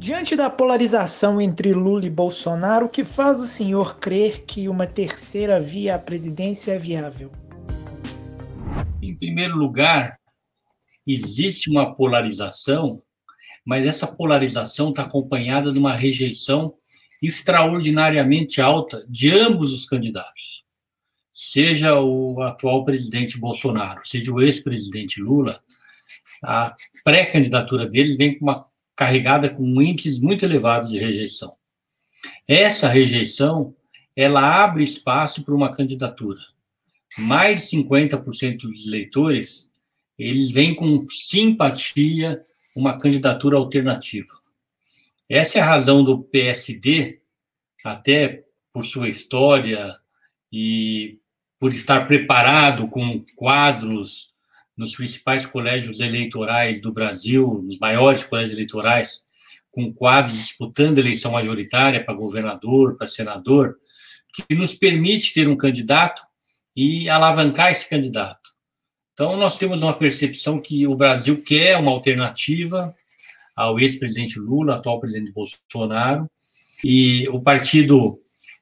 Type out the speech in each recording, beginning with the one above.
Diante da polarização entre Lula e Bolsonaro, o que faz o senhor crer que uma terceira via à presidência é viável? Em primeiro lugar, existe uma polarização, mas essa polarização está acompanhada de uma rejeição extraordinariamente alta de ambos os candidatos. Seja o atual presidente Bolsonaro, seja o ex-presidente Lula, a pré-candidatura deles vem com uma carregada com um índice muito elevado de rejeição. Essa rejeição, ela abre espaço para uma candidatura. Mais de 50% dos eleitores, eles vêm com simpatia uma candidatura alternativa. Essa é a razão do PSD, até por sua história e por estar preparado com quadros nos principais colégios eleitorais do Brasil, nos maiores colégios eleitorais, com quadros disputando eleição majoritária para governador, para senador, que nos permite ter um candidato e alavancar esse candidato. Então, nós temos uma percepção que o Brasil quer uma alternativa ao ex-presidente Lula, atual presidente Bolsonaro, e o partido,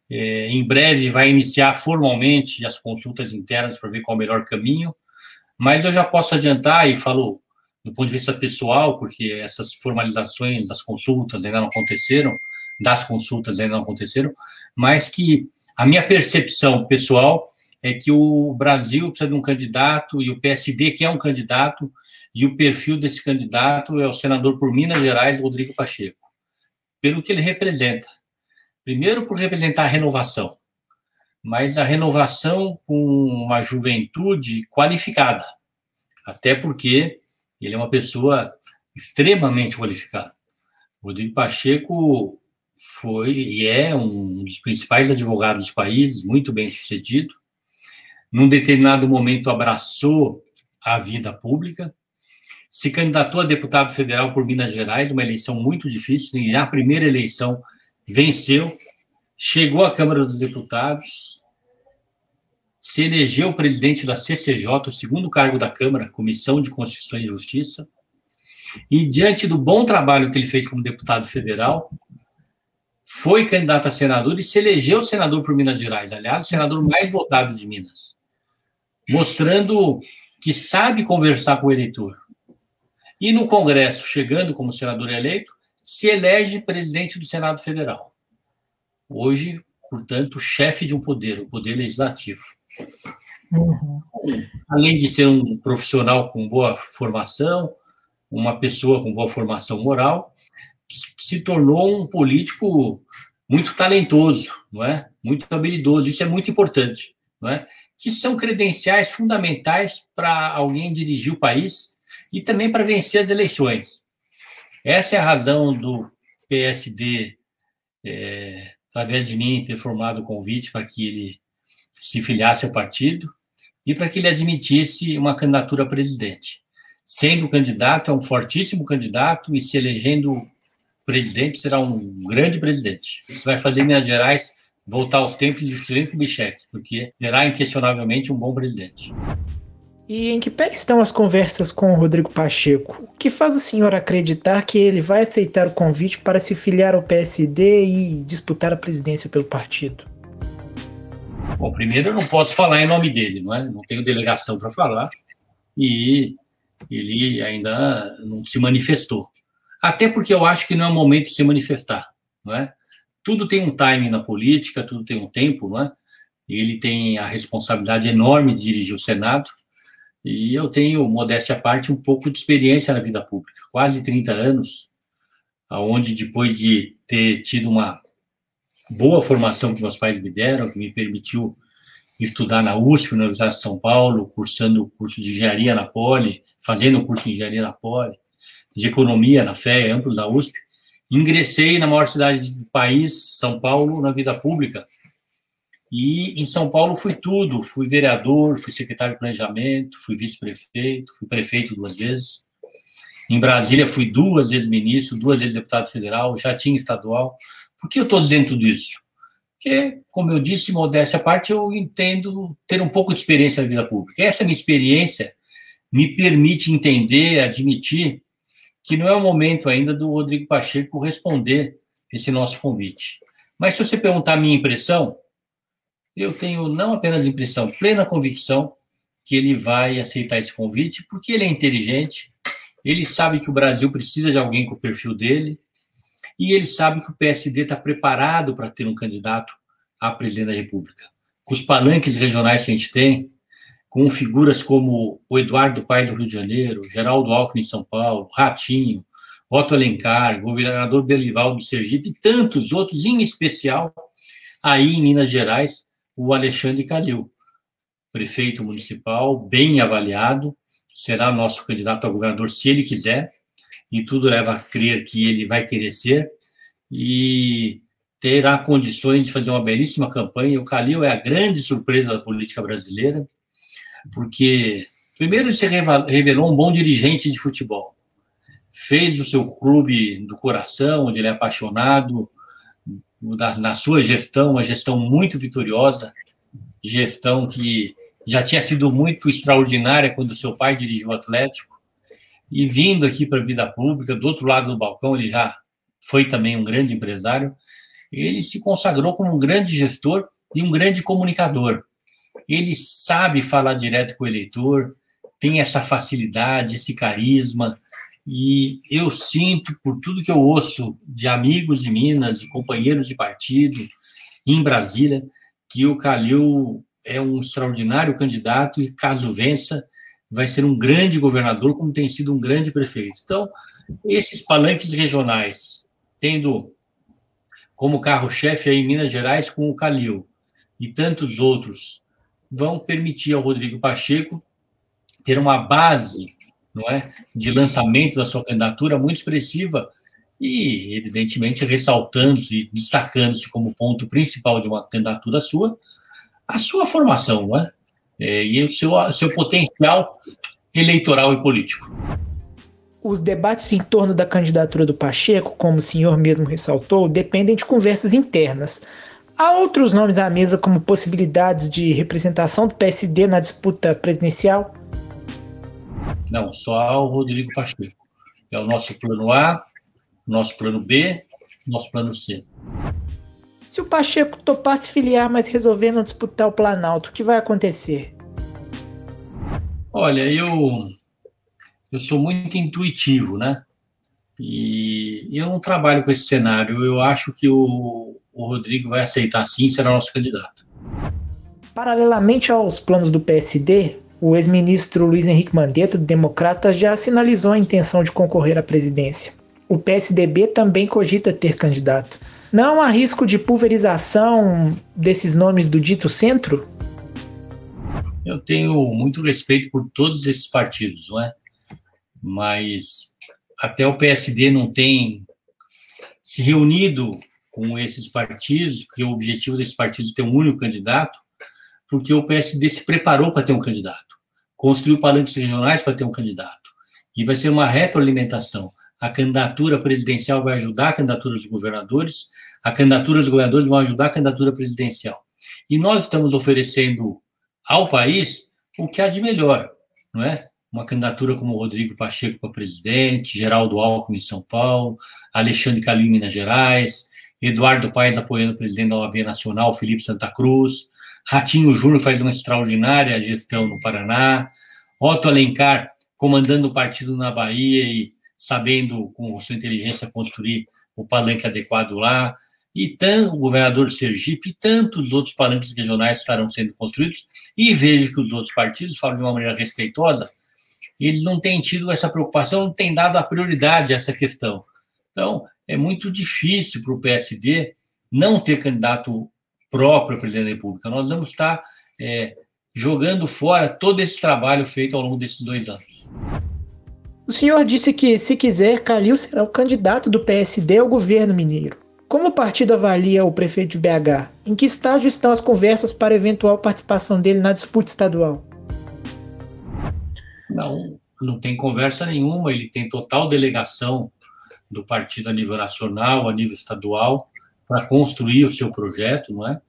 em breve, vai iniciar formalmente as consultas internas para ver qual é o melhor caminho, mas eu já posso adiantar, e falo do ponto de vista pessoal, porque essas formalizações das consultas ainda não aconteceram, mas que a minha percepção pessoal é que o Brasil precisa de um candidato, e o PSD quer um candidato, e o perfil desse candidato é o senador por Minas Gerais, Rodrigo Pacheco, pelo que ele representa. Primeiro, por representar a renovação, mas a renovação com uma juventude qualificada, até porque ele é uma pessoa extremamente qualificada. Rodrigo Pacheco foi e é um dos principais advogados do país, muito bem sucedido. Num determinado momento, abraçou a vida pública, se candidatou a deputado federal por Minas Gerais, uma eleição muito difícil, e na primeira eleição venceu, chegou à Câmara dos Deputados, se elegeu presidente da CCJ, o segundo cargo da Câmara, Comissão de Constituição e Justiça, e diante do bom trabalho que ele fez como deputado federal, foi candidato a senador e se elegeu senador por Minas Gerais, aliás, o senador mais votado de Minas, mostrando que sabe conversar com o eleitor. E no Congresso, chegando como senador eleito, se elege presidente do Senado Federal. Hoje, portanto, chefe de um poder, o poder legislativo. Uhum. Além de ser um profissional com boa formação, uma pessoa com boa formação moral, se tornou um político muito talentoso, não é? Muito habilidoso. Isso é muito importante, não é? Que são credenciais fundamentais para alguém dirigir o país e também para vencer as eleições. Essa é a razão do PSD, através de mim, ter formado o convite para que ele se filiasse ao partido e para que ele admitisse uma candidatura a presidente. Sendo candidato, é um fortíssimo candidato e se elegendo presidente, será um grande presidente. Isso vai fazer Minas Gerais voltar aos tempos de Juscelino Kubitschek, porque será inquestionavelmente um bom presidente. E em que pé estão as conversas com o Rodrigo Pacheco? O que faz o senhor acreditar que ele vai aceitar o convite para se filiar ao PSD e disputar a presidência pelo partido? Bom, primeiro eu não posso falar em nome dele, não é? Não tenho delegação para falar e ele ainda não se manifestou. Até porque eu acho que não é o momento de se manifestar, não é? Tudo tem um timing na política, tudo tem um tempo, não é? Ele tem a responsabilidade enorme de dirigir o Senado e eu tenho, modéstia à parte, um pouco de experiência na vida pública, quase 30 anos, onde depois de ter tido uma boa formação que meus pais me deram, que me permitiu estudar na USP, na Universidade de São Paulo, cursando o curso de engenharia na Poli, fazendo o curso de engenharia na Poli, de economia na FEA, amplo da USP, ingressei na maior cidade do país, São Paulo, na vida pública. E em São Paulo fui tudo, fui vereador, fui secretário de planejamento, fui vice-prefeito, fui prefeito 2 vezes. Em Brasília fui 2 vezes ministro, 2 vezes deputado federal, já tinha estadual. Por que eu estou dizendo tudo isso? Porque, como eu disse, modéstia à parte, eu entendo ter um pouco de experiência na vida pública. Essa minha experiência me permite entender, admitir que não é o momento ainda do Rodrigo Pacheco responder esse nosso convite. Mas se você perguntar a minha impressão, eu tenho não apenas impressão, plena convicção que ele vai aceitar esse convite, porque ele é inteligente, ele sabe que o Brasil precisa de alguém com o perfil dele, e ele sabe que o PSD está preparado para ter um candidato a presidente da República. Com os palanques regionais que a gente tem, com figuras como o Eduardo Paes do Rio de Janeiro, Geraldo Alckmin em São Paulo, Ratinho, Otto Alencar, governador Belival do Sergipe, e tantos outros, em especial, aí em Minas Gerais, o Alexandre Calil, prefeito municipal, bem avaliado, será nosso candidato a governador se ele quiser, e tudo leva a crer que ele vai querer ser, e terá condições de fazer uma belíssima campanha. O Calil é a grande surpresa da política brasileira, porque, primeiro, ele se revelou um bom dirigente de futebol, fez o seu clube do coração, onde ele é apaixonado, na sua gestão, uma gestão muito vitoriosa, gestão que já tinha sido muito extraordinária quando seu pai dirigiu o Atlético, e vindo aqui para a vida pública, do outro lado do balcão, ele já foi também um grande empresário, ele se consagrou como um grande gestor e um grande comunicador. Ele sabe falar direto com o eleitor, tem essa facilidade, esse carisma, e eu sinto, por tudo que eu ouço de amigos de Minas, de companheiros de partido em Brasília, que o Calil é um extraordinário candidato e, caso vença, vai ser um grande governador, como tem sido um grande prefeito. Então, esses palanques regionais, tendo como carro-chefe aí em Minas Gerais com o Calil e tantos outros, vão permitir ao Rodrigo Pacheco ter uma base, não é, de lançamento da sua candidatura muito expressiva e, evidentemente, ressaltando-se e destacando-se como ponto principal de uma candidatura sua, a sua formação, não é? E o seu potencial eleitoral e político. Os debates em torno da candidatura do Pacheco, como o senhor mesmo ressaltou, dependem de conversas internas. Há outros nomes à mesa como possibilidades de representação do PSD na disputa presidencial? Não, só há o Rodrigo Pacheco. É o nosso plano A, nosso plano B, nosso plano C. Se o Pacheco topar se filiar, mas resolver não disputar o Planalto, o que vai acontecer? Olha, eu sou muito intuitivo, né? E eu não trabalho com esse cenário. Eu acho que o Rodrigo vai aceitar sim, será nosso candidato. Paralelamente aos planos do PSD, o ex-ministro Luiz Henrique Mandetta, do Democratas, já sinalizou a intenção de concorrer à presidência. O PSDB também cogita ter candidato. Não há risco de pulverização desses nomes do dito centro? Eu tenho muito respeito por todos esses partidos, não é? Mas até o PSD não tem se reunido com esses partidos, porque o objetivo desses partidos é ter um único candidato, porque o PSD se preparou para ter um candidato, construiu palanques regionais para ter um candidato, e vai ser uma retroalimentação. A candidatura presidencial vai ajudar a candidatura dos governadores, a candidatura dos governadores vai ajudar a candidatura presidencial. E nós estamos oferecendo ao país o que há de melhor, não é? Uma candidatura como o Rodrigo Pacheco para presidente, Geraldo Alckmin em São Paulo, Alexandre Calil em Minas Gerais, Eduardo Paes apoiando o presidente da OAB Nacional, Felipe Santa Cruz, Ratinho Júnior faz uma extraordinária gestão no Paraná, Otto Alencar comandando o partido na Bahia e sabendo, com sua inteligência, construir o palanque adequado lá, e tanto o governador do Sergipe e tantos outros palanques regionais estarão sendo construídos, e vejo que os outros partidos falam de uma maneira respeitosa, eles não têm tido essa preocupação, não têm dado a prioridade a essa questão. Então, é muito difícil para o PSD não ter candidato próprio a presidente da República. Nós vamos estar jogando fora todo esse trabalho feito ao longo desses 2 anos. O senhor disse que, se quiser, Calil será o candidato do PSD ao governo mineiro. Como o partido avalia o prefeito de BH? Em que estágio estão as conversas para eventual participação dele na disputa estadual? Não tem conversa nenhuma, ele tem total delegação do partido a nível nacional, a nível estadual, para construir o seu projeto, não é?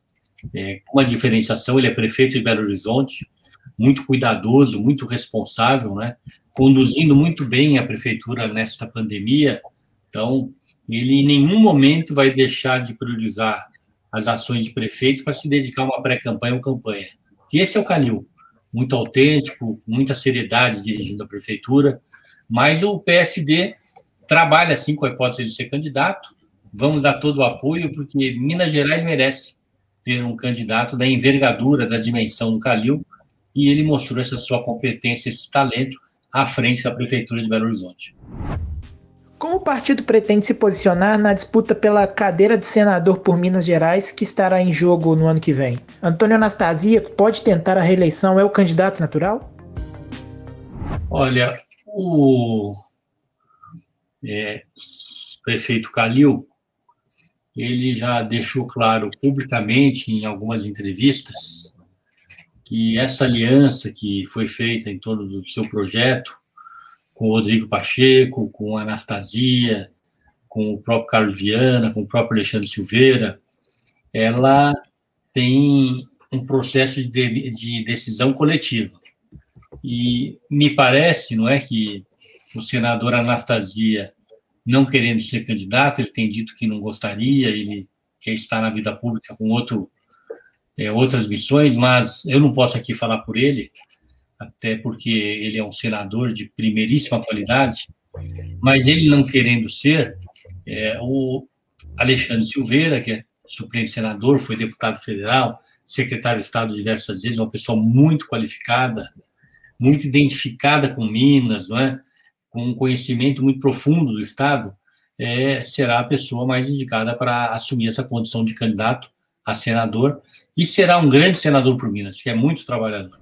Com uma diferenciação, ele é prefeito de Belo Horizonte, muito cuidadoso, muito responsável, né? Conduzindo muito bem a prefeitura nesta pandemia. Então, ele em nenhum momento vai deixar de priorizar as ações de prefeito para se dedicar a uma pré-campanha ou campanha. E esse é o Calil, muito autêntico, com muita seriedade dirigindo a prefeitura, mas o PSD trabalha, assim, com a hipótese de ser candidato. Vamos dar todo o apoio, porque Minas Gerais merece ter um candidato da envergadura, da dimensão do Calil, e ele mostrou essa sua competência, esse talento, à frente da Prefeitura de Belo Horizonte. Como o partido pretende se posicionar na disputa pela cadeira de senador por Minas Gerais, que estará em jogo no ano que vem? Antônio Anastasia pode tentar a reeleição, é o candidato natural? Olha, o prefeito Calil, ele já deixou claro publicamente em algumas entrevistas que essa aliança que foi feita em torno do seu projeto com o Rodrigo Pacheco, com a Anastasia, com o próprio Carlos Viana, com o próprio Alexandre Silveira, ela tem um processo de decisão coletiva. E me parece, não é, que o senador Anastasia, não querendo ser candidato, ele tem dito que não gostaria, ele quer estar na vida pública com outras missões, mas eu não posso aqui falar por ele, até porque ele é um senador de primeiríssima qualidade, mas ele não querendo ser, o Alexandre Silveira, que é suplente senador, foi deputado federal, secretário de Estado diversas vezes, uma pessoa muito qualificada, muito identificada com Minas, não é? Com um conhecimento muito profundo do Estado, será a pessoa mais indicada para assumir essa condição de candidato a senador, e será um grande senador por Minas, que é muito trabalhador.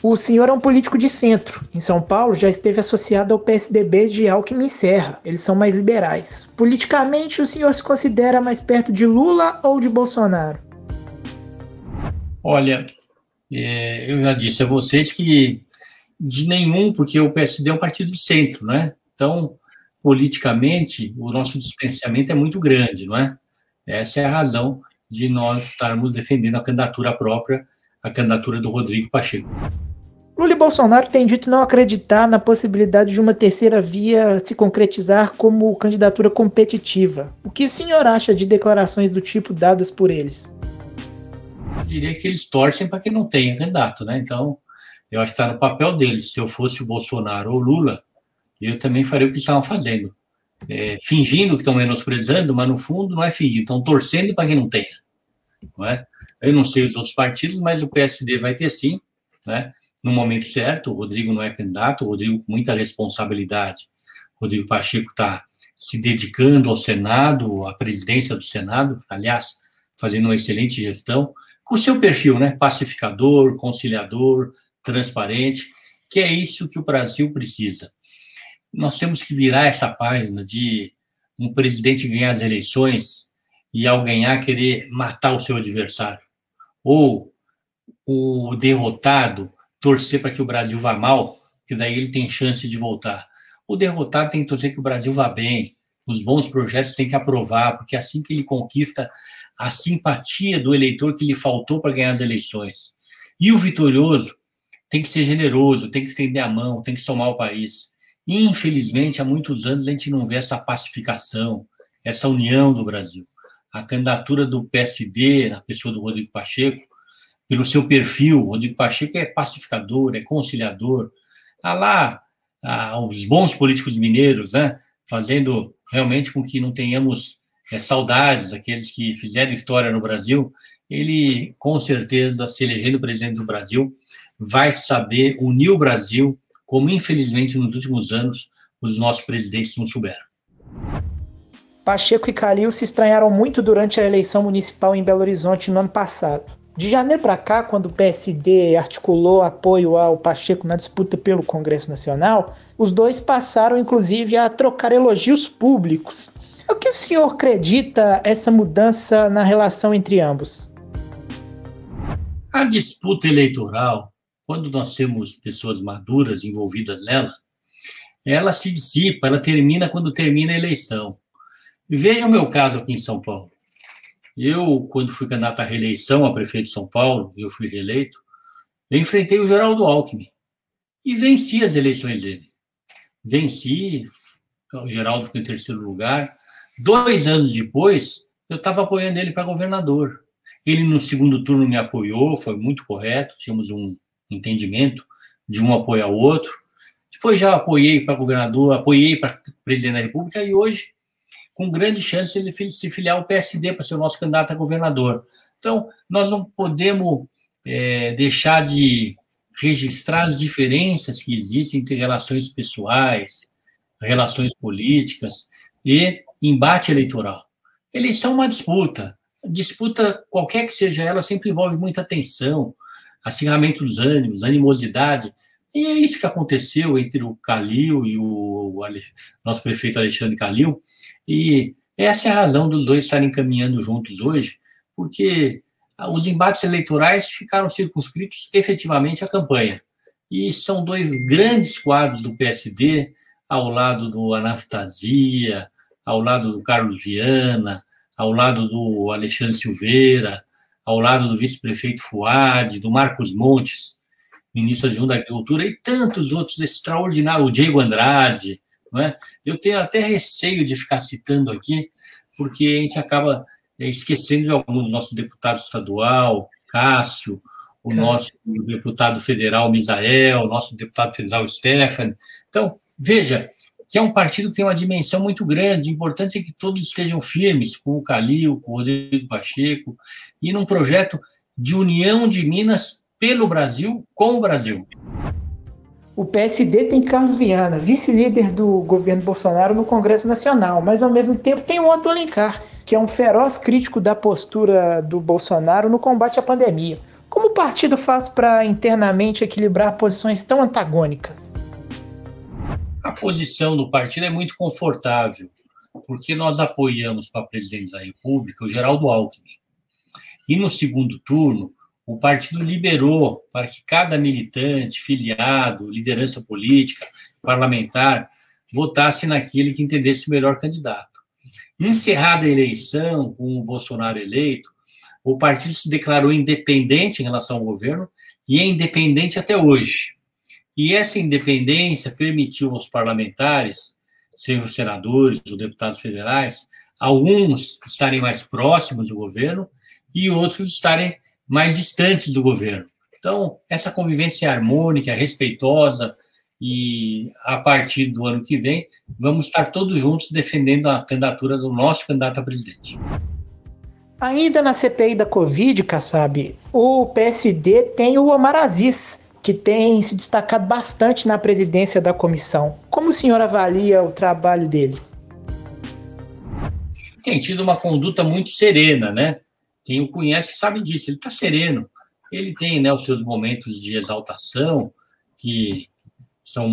O senhor é um político de centro. Em São Paulo, já esteve associado ao PSDB de Alckmin e Serra. Eles são mais liberais. Politicamente, o senhor se considera mais perto de Lula ou de Bolsonaro? Olha, eu já disse a vocês que de nenhum, porque o PSD é um partido de centro, né? Então, politicamente, o nosso distanciamento é muito grande, não é? Essa é a razão de nós estarmos defendendo a candidatura própria, a candidatura do Rodrigo Pacheco. Lula e Bolsonaro têm dito não acreditar na possibilidade de uma terceira via se concretizar como candidatura competitiva. O que o senhor acha de declarações do tipo dadas por eles? Eu diria que eles torcem para que não tenha candidato, né? Então, eu acho que está no papel deles. Se eu fosse o Bolsonaro ou o Lula, eu também faria o que estavam fazendo. Fingindo que estão menosprezando, mas no fundo não é fingir, estão torcendo para que não tenha. Não é? Eu não sei os outros partidos, mas o PSD vai ter sim, né? No momento certo. O Rodrigo não é candidato, o Rodrigo com muita responsabilidade. O Rodrigo Pacheco está se dedicando ao Senado, à presidência do Senado, aliás, fazendo uma excelente gestão, com o seu perfil, né? Pacificador, conciliador, transparente, que é isso que o Brasil precisa. Nós temos que virar essa página de um presidente ganhar as eleições e, ao ganhar, querer matar o seu adversário. Ou o derrotado torcer para que o Brasil vá mal, que daí ele tem chance de voltar. O derrotado tem que torcer que o Brasil vá bem, os bons projetos tem que aprovar, porque é assim que ele conquista a simpatia do eleitor que lhe faltou para ganhar as eleições. E o vitorioso tem que ser generoso, tem que estender a mão, tem que somar o país. E, infelizmente, há muitos anos a gente não vê essa pacificação, essa união do Brasil. A candidatura do PSD, na pessoa do Rodrigo Pacheco, pelo seu perfil, o Rodrigo Pacheco é pacificador, é conciliador. Há lá os bons políticos mineiros, né, fazendo realmente com que não tenhamos saudades daqueles que fizeram história no Brasil. Ele, com certeza, se elegendo presidente do Brasil, vai saber unir o Brasil, como, infelizmente, nos últimos anos, os nossos presidentes não souberam. Pacheco e Calil se estranharam muito durante a eleição municipal em Belo Horizonte no ano passado. De janeiro para cá, quando o PSD articulou apoio ao Pacheco na disputa pelo Congresso Nacional, os dois passaram, inclusive, a trocar elogios públicos. O que o senhor acredita essa mudança na relação entre ambos? A disputa eleitoral, quando nós temos pessoas maduras envolvidas nela, ela se dissipa, ela termina quando termina a eleição. E veja o meu caso aqui em São Paulo. Eu, quando fui candidato à reeleição a prefeito de São Paulo, eu fui reeleito, Eu enfrentei o Geraldo Alckmin e venci as eleições dele. Venci, o Geraldo ficou em terceiro lugar. 2 anos depois, eu estava apoiando ele para governador. Ele, no segundo turno, me apoiou, foi muito correto, tínhamos um entendimento de um apoio ao outro. Depois já apoiei para governador, apoiei para presidente da República, e hoje, com grande chance, ele se filiar ao PSD para ser o nosso candidato a governador. Então, nós não podemos deixar de registrar as diferenças que existem entre relações pessoais, relações políticas e embate eleitoral. Eleição é uma disputa. Disputa, qualquer que seja ela, sempre envolve muita tensão, acirramento dos ânimos, animosidade. E é isso que aconteceu entre o Calil e o nosso prefeito Alexandre Calil. E essa é a razão dos dois estarem caminhando juntos hoje, porque os embates eleitorais ficaram circunscritos efetivamente à campanha. E são 2 grandes quadros do PSD, ao lado do Anastasia, ao lado do Carlos Viana, ao lado do Alexandre Silveira, ao lado do vice-prefeito Fuad, do Marcos Montes, ministro adjunto da Agricultura, e tantos outros extraordinários, o Diego Andrade, não é? Eu tenho até receio de ficar citando aqui, porque a gente acaba esquecendo de alguns do nosso deputado estadual, Cássio, o nosso deputado federal, Misael, o nosso deputado federal, Stephanie. Então, veja que é um partido que tem uma dimensão muito grande, importante é que todos estejam firmes, com o Calil, com o Rodrigo Pacheco, e num projeto de união de Minas pelo Brasil, com o Brasil. O PSD tem Carlos Viana, vice-líder do governo Bolsonaro no Congresso Nacional, mas ao mesmo tempo tem o Otto Alencar, que é um feroz crítico da postura do Bolsonaro no combate à pandemia. Como o partido faz para internamente equilibrar posições tão antagônicas? A posição do partido é muito confortável, porque nós apoiamos para presidente da República o Geraldo Alckmin. E no segundo turno, o partido liberou para que cada militante, filiado, liderança política, parlamentar, votasse naquele que entendesse o melhor candidato. Encerrada a eleição, com o Bolsonaro eleito, o partido se declarou independente em relação ao governo e é independente até hoje. E essa independência permitiu aos parlamentares, sejam os senadores ou deputados federais, alguns estarem mais próximos do governo e outros estarem mais distantes do governo. Então, essa convivência harmônica, respeitosa, e a partir do ano que vem, vamos estar todos juntos defendendo a candidatura do nosso candidato a presidente. Ainda na CPI da Covid, Kassab, o PSD tem o Omar Aziz, que tem se destacado bastante na presidência da comissão. Como o senhor avalia o trabalho dele? Tem tido uma conduta muito serena, né? Quem o conhece sabe disso, ele está sereno. Ele tem, né, os seus momentos de exaltação, que são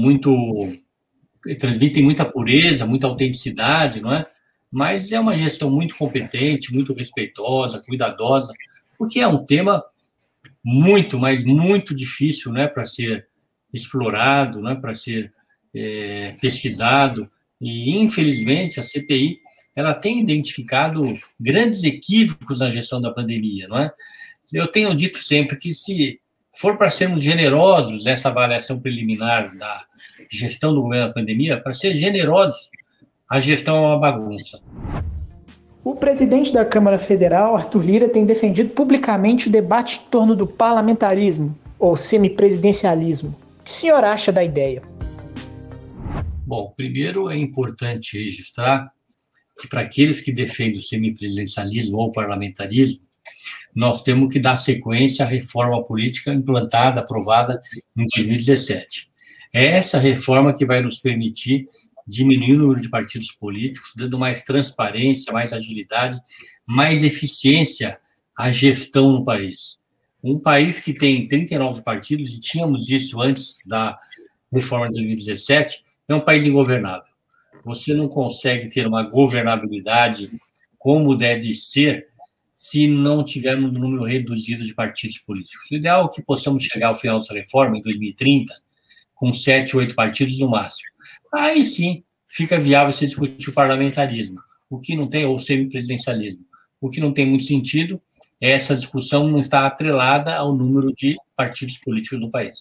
transmitem muita pureza, muita autenticidade, não é? Mas é uma gestão muito competente, muito respeitosa, cuidadosa, porque é um tema muito, mas muito difícil, né, para ser explorado, né, para ser pesquisado. E, infelizmente, a CPI ela tem identificado grandes equívocos na gestão da pandemia, não é? Eu tenho dito sempre que, se for para sermos generosos nessa avaliação preliminar da gestão do governo da pandemia, para ser generosos, a gestão é uma bagunça. O presidente da Câmara Federal, Arthur Lira, tem defendido publicamente o debate em torno do parlamentarismo, ou semipresidencialismo. O que o senhor acha da ideia? Bom, primeiro é importante registrar que, para aqueles que defendem o semipresidencialismo ou parlamentarismo, nós temos que dar sequência à reforma política implantada, aprovada em 2017. É essa reforma que vai nos permitir diminuir o número de partidos políticos, dando mais transparência, mais agilidade, mais eficiência à gestão no país. Um país que tem 39 partidos, e tínhamos isso antes da reforma de 2017, é um país ingovernável. Você não consegue ter uma governabilidade como deve ser se não tivermos um número reduzido de partidos políticos. O ideal é que possamos chegar ao final dessa reforma, em 2030, com 7, 8 partidos no máximo. Aí sim fica viável se discutir o parlamentarismo, o que não tem, ou o semipresidencialismo. O que não tem muito sentido essa discussão não está atrelada ao número de partidos políticos do país.